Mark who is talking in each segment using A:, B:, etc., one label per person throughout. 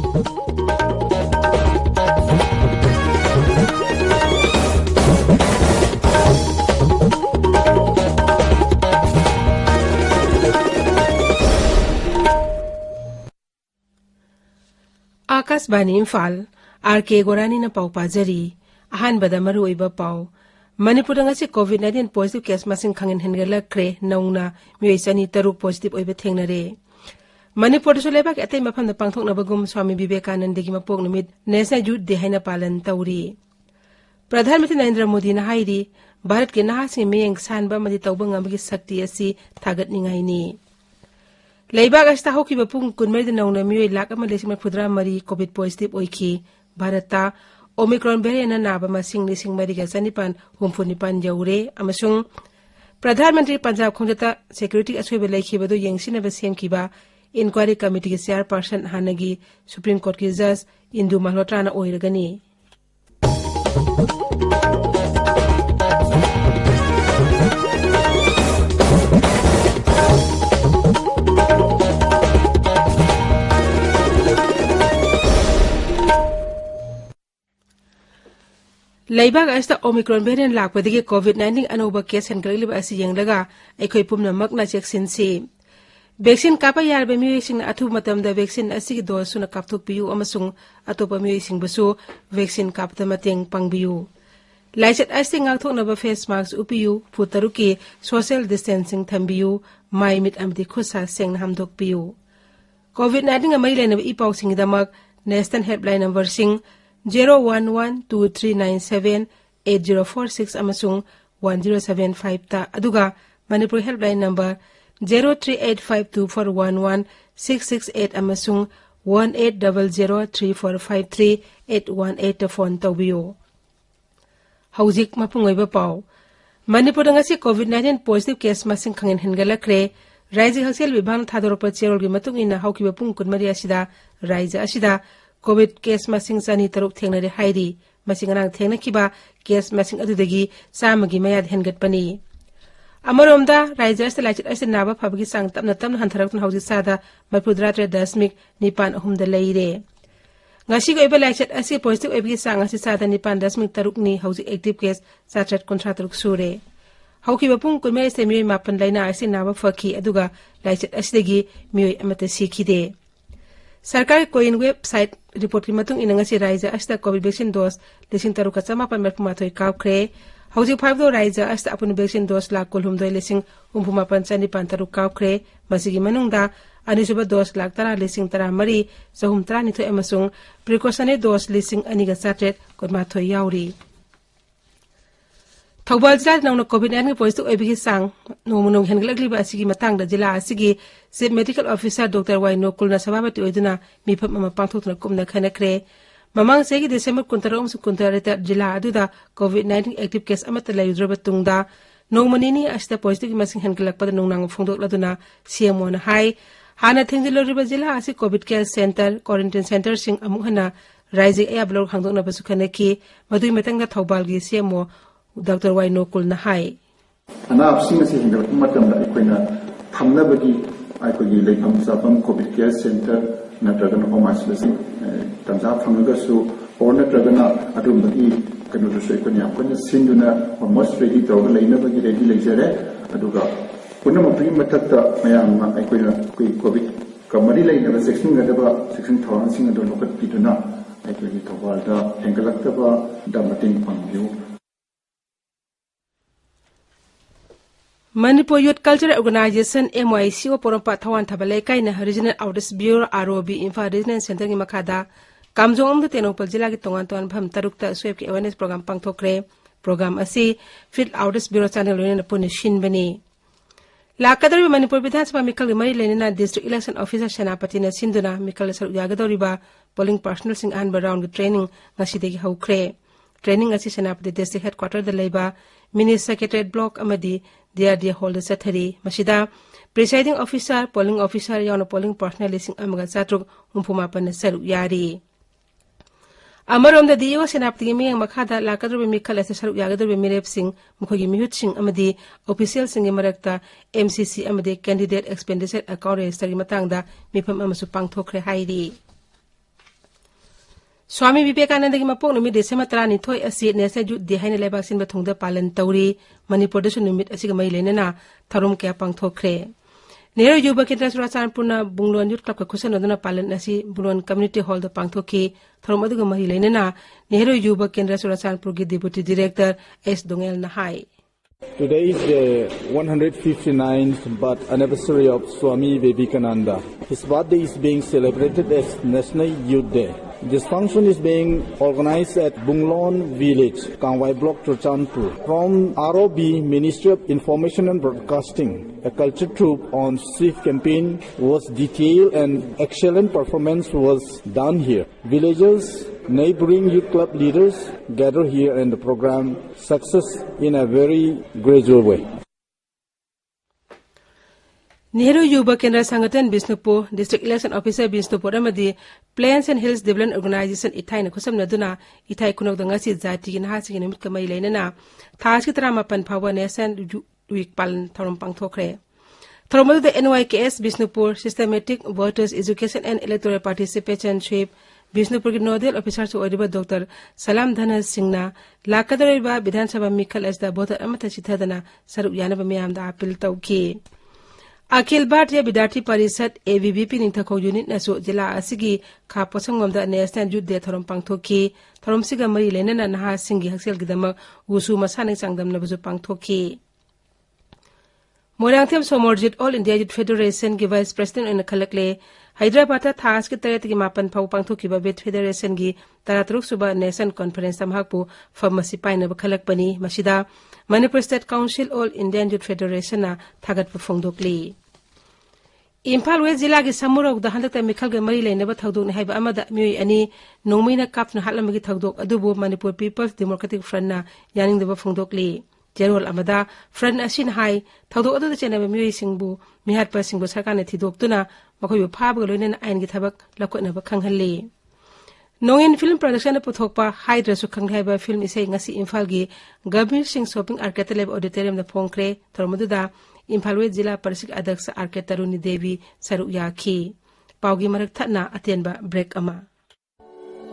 A: Akashvani Imphal R K गोरानी न पाउ पाजरी अहानबदा मरुओइबा पाउ Manipur ngasi COVID-19 positive case masing khangin hengelakre nauna mioi chani taruk positive oiba thengnare Manipur so lebak atai mafam na pangthokna bagum Swami Vivekananda gi mapok numit National Youth Day haina palan tauri Pradhan Mantri Narendra Modi na hairi Bharat ke naha sing meyeng sanba madi tawba ngamgi sakti asi thagat ningai ni Leibag asta hoki bapung kunmeri de nauna mioi lak ama lesing mafudra mari COVID positive oiki Bharata Omicron variant na naba masing lising mari ga sanipan humfunipan jaure amasung Pradhan Mantri Punjab Khongjata Security Aswebe laikhibadu yengsina ba semkiba Inquiry Committee ke chairperson hanagi Supreme Court ke judge Indu Malhotra na oiragani Leibag asta Omicron variant lakpadagi COVID-19 anoba case hengalib asi yenglaga aikoi pumna makna checksin si vaccine kapa yarbe mioi sing athu matam da vaccine asi dose suna kapthuk piu amasung atopa mioi sing basu vaccine kapta mateng pangbiu laichet asi ngakthok na ba face mask upiu putaruki social distancing thambiu mai mit amdi khusa seng hamdok piu COVID-19 amai lena ipau sing damak national helpline number sing 01123978046 amasung 1075 ta aduga Manipur helpline number 038524116668 amasung 180034538818 ta phone tawbiyo Haujik mapungoiba pau Manipur ngasi COVID-19 positive case masing khangin hengalakre Raiji Haksel Vibhang thadoropa cherol gi matung ina haukiba pung kunmari asida Raija asida COVID case masing sani taruk thengnare hairi masing anang thengna kiba case masing adudagi samagi mayad hengat pani Amaromda Raija asta lachit asta naba phabgi sang tapna hantharaktun hauji sada mapudra 3.9 nipan ahumda leire ngasi go iba lachit asi positive ebgi sang asi sada nipan 3 ni hauji active case satrat kontratruk sure hauki bapung kunmei semioi mapan laina asi naba fakhi aduga lachit asidagi mioi amata sikhide Sarkar Coin website report ki matung ina ngasi Raija asta COVID vaccine dose lesing taruka chama pan merpumathoi kaukre hauji 5 do Raija asta apun vaccine dose la kolhum doi lesing umpuma pan chani pan taruk kaukre masigi manungda anisuba dose lak tara lesing tara mari sahum tara ni thoi amasung precautionary dose lesing aniga satret kodmathoi yauri Thawbal jila nangna COVID-19 positive oibigi sang nomunong henglagli ba asigi matangda jila asigi Chief Medical Officer Dr. Waino Kulna Sababati oiduna mipam ama pangthokna kumna khanakre mamang segi December 19 jila aduda COVID-19 active case amata layudra batungda nongmanini asta positive masing henglakpada nongnang phongdok laduna CMO na hai hana thengjiloriba jila asi COVID care center quarantine center sing amuhana Raiji ayablor hangdokna basu khanaki madui matangda Thawbal gi CMO Dr. Waino Kulna hai
B: ana apsing se hingal matamda ikoina thamnabagi aikogi leifam sapam COVID care center natragana home isolation tamza thamnaga su or natragana adumdagi kanu so ikoni apkana sinduna almost ready to leinabagi ready leisare aduga punama pri matakta mayam aikoina COVID kamari leinaba section gadaba section thoran sing ado lokat pituna aikogi thawalda hengalakta damating pangyu
A: Manipur Youth Cultural Organization MYCO porompa thawan thabale kaina Regional Outreach Bureau ROB Imphal Regional Center gi makhada kamjong da tenopal jila gi tongan ton pham tarukta swep ki awareness program pangthokre program asi Field Outreach Bureau channel lena puni shin bani lakadar Manipur Vidhan Sabha mikal mari lenina District Election Officer Senapati na sinduna mikal saru yagadoriba polling personnel sing an round gi training ngasi degi haukre training asi Senapati District Headquarter da leiba Mini Secretariat Block amadi DRD holder sathari masida presiding officer polling officer yauna polling personnel lising amaga chatruk umpuma pan saru yari amarom da diyo senapti mi makhada lakadru mi khala saru yagadru mi rep sing mukhogi mihut sing amadi official sing marakta MCC amadi candidate expenditure account register gi matangda mifam amasu pangthokre hairi Swami Vivekananda ki mapok numit December 12 asi National Youth Day haina lebak sin bathungda palan tawri Manipur da numit asi gamai lenana tharum kya pangthokre Nehru Yuba Kendra Surachanpurna Bunglon Youth Club ka khusan oduna palan asi Bunglon Community Hall da pangthoki tharum adu gamai lenana Nehru Yuba Kendra Surachanpur ki Deputy Director S Dongel Nahai
C: Today is the 159th birth anniversary of Swami Vivekananda. His birthday is being celebrated as National Youth Day. This function is being organized at Bunglon Village, Kangwai Block, Churchanpur. From ROB, Ministry of Information and Broadcasting, a culture troupe on swift campaign was detailed and excellent performance was done here. Villagers, neighboring youth club leaders gather here and the program success in a very gradual way.
A: Nehru Yuba Kendra Sangatan Bisnupur, District Election Officer Bisnupur Amadi, Plains and Hills Development Organization Itai na kusam naduna, Itai kunog dangasi zati ginahasi ginamit kamay lainana, taas kitrama pan pawa nesan week palan tharum pangthokre. Tharumadu the NYKS Bisnupur Systematic Voters Education and Electoral Participation Sweep Bisnupur ki Nodal Officer su Oriba Dr. Salam Dhana Singna, Lakadariba Bidhan Sabha Mikal as the voter amata chithadana, Saruk Yanaba Miam da apil tauki. Akhil Bharatiya Vidyarthi Parishad AVBP Ningthakhaw Unit nasu jila asigi kha posangomda National Youth Day tharum pangthoki tharum siga mari lenana naha singi haksel gidamak usu masani sangdam nabuju pangthoki Moirangthem Somorjit All India Youth Federation ki Vice President in Khalakle Hyderabad thas ki taret ki mapan phau pangthoki ba Bet Federation gi taratruk suba Nation Conference tamhakpu pharmacy paina ba khalakpani masida Manipur State Council All Indian Youth Federation na thagat pa phongdokli Imphal West Zilla ki Samurok da handakta mikhal ga mari leinaba thagdok ni haiba amada mioi ani nongmina kapna halamagi thagdok adubu Manipur People's Democratic Front na yaning deba phongdokli General Amada Front asin hai thagdok adu da chenaba mioi singbu mihat pa singbu sarkar na thidok tuna makhoi phab ga loina ain gi thabak lakotna ba khanghalli Nongin film production na puthokpa Hydra su khanghaiba film isai ngasi Imphal gi Gabir Singh Shopping Arcade Lab Auditorium na phongkre tharmaduda Imphal West Zilla Parishad Adaksa Arcade Taruni Devi saruk yakhi paugi marak thatna atenba break ama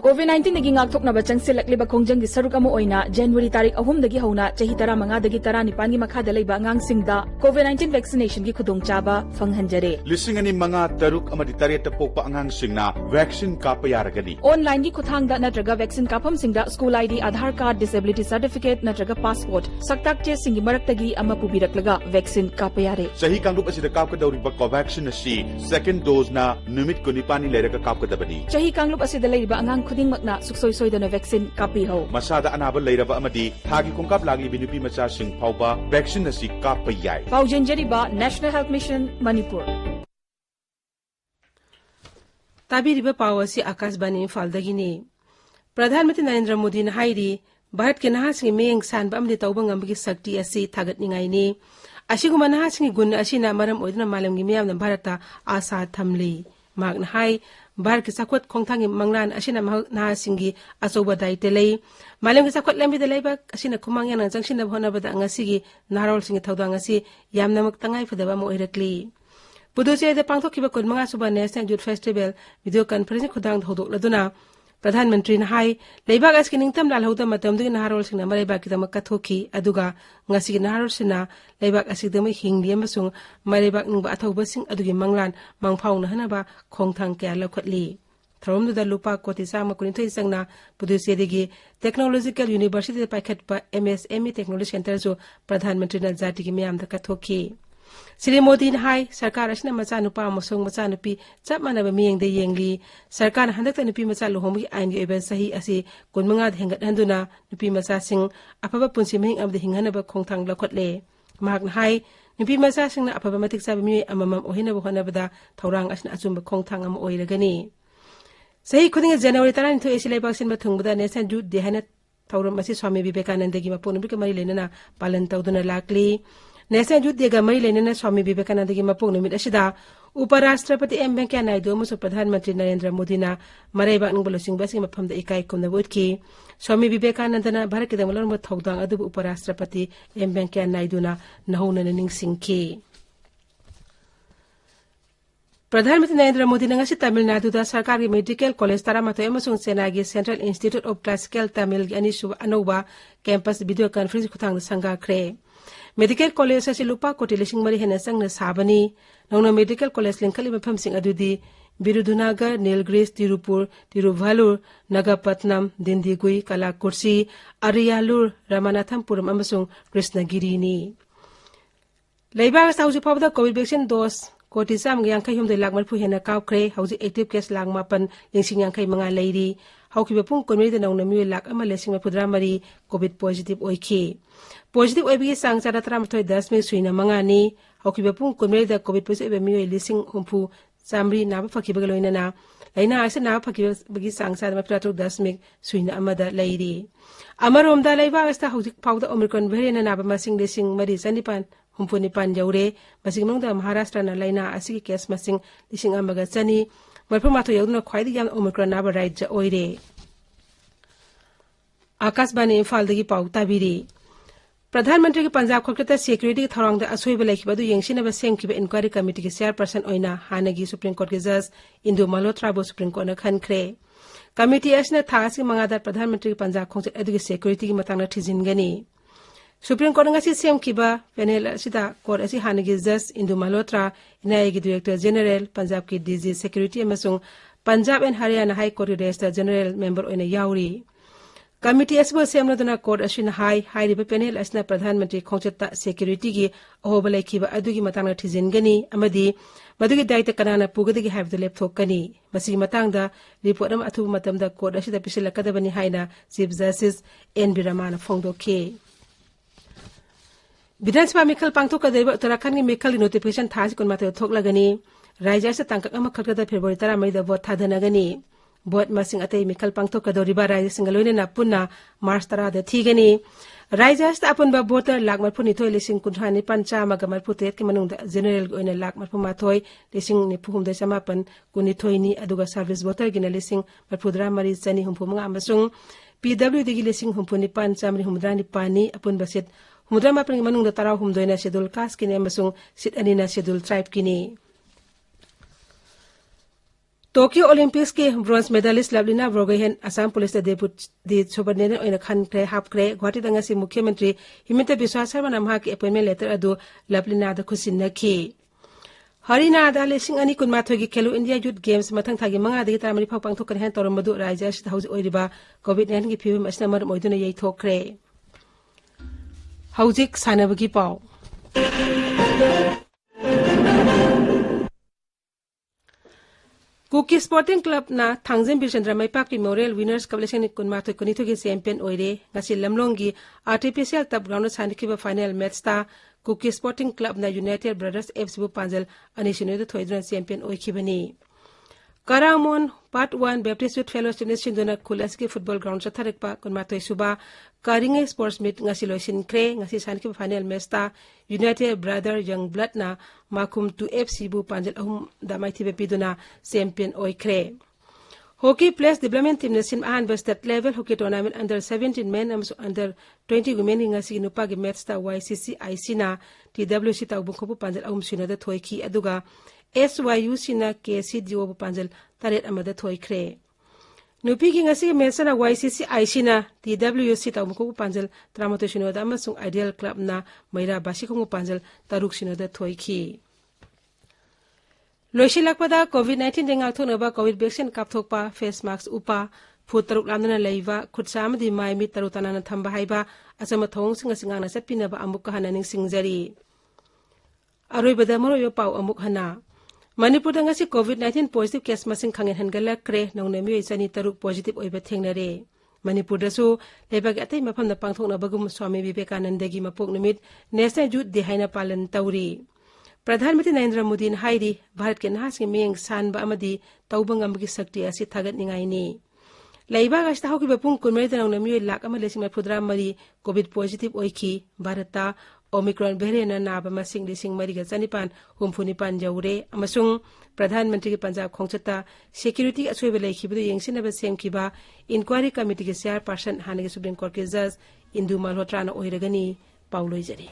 D: COVID-19 nagi ngakthokna bachang selakliba khongjang gi saruk ama oina January tarik 3 dagi hauna chahi 15 dagi 19 gi makhada leiba ngangsingda COVID-19 vaccination gi khudongchaba phanghanjare
E: lising ani manga taruk amadi tareta pokpa angangsingna vaccine kapa yaragani
D: online gi khuthangda natraga vaccine kapam singda school ID Aadhaar card disability certificate natraga passport saktak che singi maraktagi ama pubiraklaga vaccine kapa yare
E: sahi kangrup asida kapka dauriba covaxin asi second dose na numit kunipani leiraga kapka dabani
D: chahi kanglup asida leiba angang khuding makna suksoi soidana vaccine kapi ho
E: masada anaba leiraba amadi thagi kongkap lagli binupi macha sing phauba vaccine asi kappa yai
D: paujenjari ba National Health Mission Manipur
A: tabiriba pawasi Akashbani Imphal dagini Pradhan Mantri Narendra Modi na hairi Bharat ke nahasing meyeng sanba amdi tauba ngambagi sakti asi thagat ningai ni asiguma nahasing gun asina maram oidna malam gi miyam na Bharata asa thamli mag na hai Bharat ki sakwat khongthangi manglan asina nahasingi asoba daitelei malam ki sakwat lambi delai ba asina khumangya na jangsin na bhona bada ngasigi narol singi thawda ngasi yamna mak tangai phadaba mo irakli Puducherry da pangthokkiba kunmanga suba National Youth Festival video conference khudang thodok laduna Pradhan Mantri na hai leibak aski ningtam lalhauda matamdu naharol singna mareibak kitama kathoki aduga ngasi naharol sina leibak asik dama hingli amasung mareibak ningba athauba sing adugi manglan mangphau na hanaba khongthang kya lakhotli tharom da lupa koti sama kunithoi sangna Puducherry gi Technological University da paikhatpa MSME Technology Center so Pradhan Mantri na jati gi miyam da kathoki Sri Modi na hai sarkar asina macha nupa amasung macha nupi chap manaba miyeng de yengli sarkar handakta nupi macha lohomgi ain gi eba sahi asi kunmanga dhengat handuna nupi macha sing apaba punsi mehing amde hinghanaba khongthang lakhotle mahak na hai nupi macha sing na apaba matik sabi mi amamam ohina bo hanabada thaurang asina achumba khongthang am oiragani sahi khuding January 12 thoi esi leibak sin ba thungbuda National Youth Day hana thauram asi Swami Vivekananda gi mapon bi kamari lenana palan tawduna lakli National Youth Day ga mai lenana Swami Vivekananda gi mapong numit asida Uparashtrapati M Venkaiah Naidu amuso Pradhan Mantri Narendra Modi na maraiba ng balosing basing maphamda ikai kumna wotki Swami Vivekananda na Bharat ki damalon mo thogdang adu Uparashtrapati M Venkaiah Naidu na nahuna na ningsingki प्रधानमंत्री नरेंद्र मोदी ने तमिलनाडु सरकार की medical college तरामथोई अमसुंग चेन्नई की central institute of classical Tamil की अनिसुब अनौबा कैंपस वीडियो कॉन्फ्रेंस खुतांग संगाख्रे मेडिकल कॉलेज असी लुपा कोटी लिसिंग मरी हेना संगना साबनी नौना मेडिकल कॉलेज लिंखली मफमसिंग अदुदी बिरुधुनगर नीलगिरिस तिरुपुर तिरुवल्लुर नगरपट्टनम दिंडीगुई कलाकुर्सी अरियालुर रामनाथपुरम अमसुंग कृष्णगिरीनी लेबाग साउजी फावदा कोविड वैक्सीन डोज कोटी चाम यांखै हुमदै लाख मरफु हेना कावख्रे हौजी एक्टिव केस लाख मापन लिंसिंग यांखै मंगा लेरी हौखिबा पुंग कोनमिदा नौना मियो लाख अमा लेसिंग मफुद्रा मरी कोविड पॉजिटिव ओइखि पॉजिटिव ओइबगी सांग चारा 13.10 सुइना मंगानी हौखिबा पुंग कोनमिदा कोविड पॉजिटिव मियो लिसिंग हुमफु चामरी नाबा फखिबगा लोइनाना लाइना आसे नाबा फखिबगी सांग चारा 13.10 सुइना अमदा लेरी अमरोमदा लेबा अस्ता हौजी फावदा ओमिक्रॉन वेरिएंट नाबा मसिंग लिसिंग मरी चनिपान हुमपुनिपान यौरे मसिंग मंगदा महाराष्ट्र ना लाइना असिगी केस मसिंग लिसिंग अमगा चनी मरफमाथो यौदना ख्वाइदि याम ओमिक्रॉन नाबा राज्य ओइरे आकाशवाणी इम्फाल दगी पाउ ताबिरी प्रधानमंत्री के पंजाब खोखता सिक्योरिटी थौरांग दा असोइबा लेखिबा दु यंगसिनबा सेमखिबा इंक्वायरी कमिटी के चेयरपर्सन ओइना हानगी सुप्रीम कोर्ट के जज इंदु मल्होत्रा बो सुप्रीम कोर्ट ना खनख्रे कमिटी असना थासी मंगादा प्रधानमंत्री के पंजाब खोंगचे अदुगी सिक्योरिटी की मतंगना थिजिनगनी supreme court ngasi semkiba panel asida court asi hanagi judge Indu Malhotra NIA ki director general Punjab ki DG security amasung Punjab and Haryana High Court registrar general member oina yauri committee asbo semnaduna court asina high riba panel asna pradhan mantri khongchata security ki ahobale kiba adugi matangna thijingani amadi madugi daita kanana pugadigi haibdu lepthokani masi matangda report am athu matamda court asida pisilakadabani haina chief justice N Biramana phongdokhe विधानसभा मिखल पांगथो कदेब उत्तराखंड की मिखल notification थासी कुन माथे थोकलगनी राज्य से तांकक अमा खलकदा फेब्रुवारी 13 दा vote थादनगनी vote मसिंग अतै मिखल पांगथो कदोरिबा राज्य सिंगलोइना पुन्ना मार्च 13 दा थीगनी राज्य से अपुनबा वोटर लाख मरफु निथोय लिसिंग कुन्हानि पंचामग मरफु तेत के मनुंग जनरल ओइना लाख मरफु माथोय लिसिंग निफुहुम दे समापन कुनिथोयनी अदुगा सर्विस वोटर गिना लिसिंग मरफुद्रा मरी चनी हुमफुमंग अमसुंग पीडब्ल्यू दिगी लिसिंग हुमफुनि पंचामरि हुमद्रा निपानी अपुन बसेट हुमद्रा मापन मनुंग तरा हुमदोइना शेड्यूल कास्ट किने अमसुंग सिट अनिना शेड्यूल ट्राइब किने टोक्यो ओलंपिक्स के bronze medalist Lovlina Borgohain Assam police deputy superintendent ओइना खनख्रे हापख्रे गुवाहाटी दंगासी मुख्यमंत्री हिमंता बिस्वा शर्मा नमहा की अपॉइंटमेंट लेटर अदु लवलीना द खुसिनखी हरियाणा लिसिंग अनि कुनमाथोय की खेलो इंडिया यूथ गेम्स मथंग थागी मंगा दगी तामरी फाव पांगथोकन हेन तोरमदु राज्य असिदा हौज ओइरिबा कोविड-19 की फिल्म असना मर मोइदुना यैथोख्रे हौजिक सानबगी पाव कुकी स्पोर्टिंग क्लब ना Thangjam Birchandra Maipak memorial winners cup लेसिंग कुनमाथोय कुनिथो की चैंपियन ओइरे ngasi lamlonggi artificial turf ground सानखिबा फाइनल मैच ता कुकी स्पोर्टिंग क्लब ना यूनाइटेड ब्रदर्स एफसी बु पांजल अनिसिनो थोइद्रा चैंपियन ओइखिबनी करामोन पार्ट 1 बैप्टिस्ट यूथ फेलोशिप नेशनदना खुलास के फुटबॉल ग्राउंड चथरकपा कुनमाथोय सुबा कारिंगे स्पोर्ट्स मीट ngasi लोइसिनख्रे ngasi सानखिबा फाइनल मैच ता यूनाइटेड ब्रदर यंग ब्लड ना माखुम 2 एफसी बु पांजल अहुम दामाइथिबे पिदुना चैंपियन ओइख्रे हॉकी प्लेयर्स डेवलपमेंट टीम ने सिम आन state level hockey tournament under 17 men अमसुंग अंडर 20 वुमेन ngasi नुपा के मैच ता YCC IC ना TWC ता बुखबु पांजल अहुम सिनदा थोइखी अदुगा SYU सिना KCDO बु पांजल तारेट अमदा थोइख्रे नुपी की ngasi मैच ना YCC IC ना TWC ता बुखबु पांजल त्रामतो सिनदा अमसुंग आइडियल क्लब ना मैरा बासिखंगु पांजल तारुक सिनदा थोइखी लोइसिलाकपदा कोविड-19 देंगाथोनबा कोविड वैक्सीन कापथोकपा फेस मास्क उपा फुट तरुक लामना लैबा खुदसा अमदि माइ मि तरु तनाना थंबा हाइबा असम थोंग सिंग सिंगाना चपिनबा अमुक हना निंसिंगजरी अरोइबदा मरोयो पाउ अमुक हना मणिपुर ngasi कोविड-19 पॉजिटिव केस मसिंग खंगेन हनगलक्रे नौने मिय चनी तरुक पॉजिटिव ओइबा थेंगनरे मणिपुर दसु लेबाग अतै मफमदा पांगथोकनबगुम स्वामी विवेकानंदगी मपोक निमित नेशनल यूथ डे हाइना पालन तौरी प्रधानमंत्री नरेंद्र मोदी ने हाइरी भारत के नहास के मियंग सानबा अमदी तौबंगम की शक्ति असि थागतनिंगाइनी लैबाग अस्ता हौकी बपुंग कुनमेदन नौना मिय लाख अमा लेसिंग फुद्रा मरी कोविड पॉजिटिव ओइखी भारतता ओमिक्रॉन वेरिएंट नाबा मसिंग लिसिंग मरी ग चनिपान हुमफुनिपान जौरे अमसुंग प्रधानमंत्री के पंजाब खोंगचता सिक्योरिटी असोइबा लेखिबदु यंगसिनबा सेमखिबा इंक्वायरी कमिटी के चेयरपर्सन हानगे सुप्रीम कोर्ट के जज इंदु मल्होत्रा ना ओइरगनी पाउलोइजरी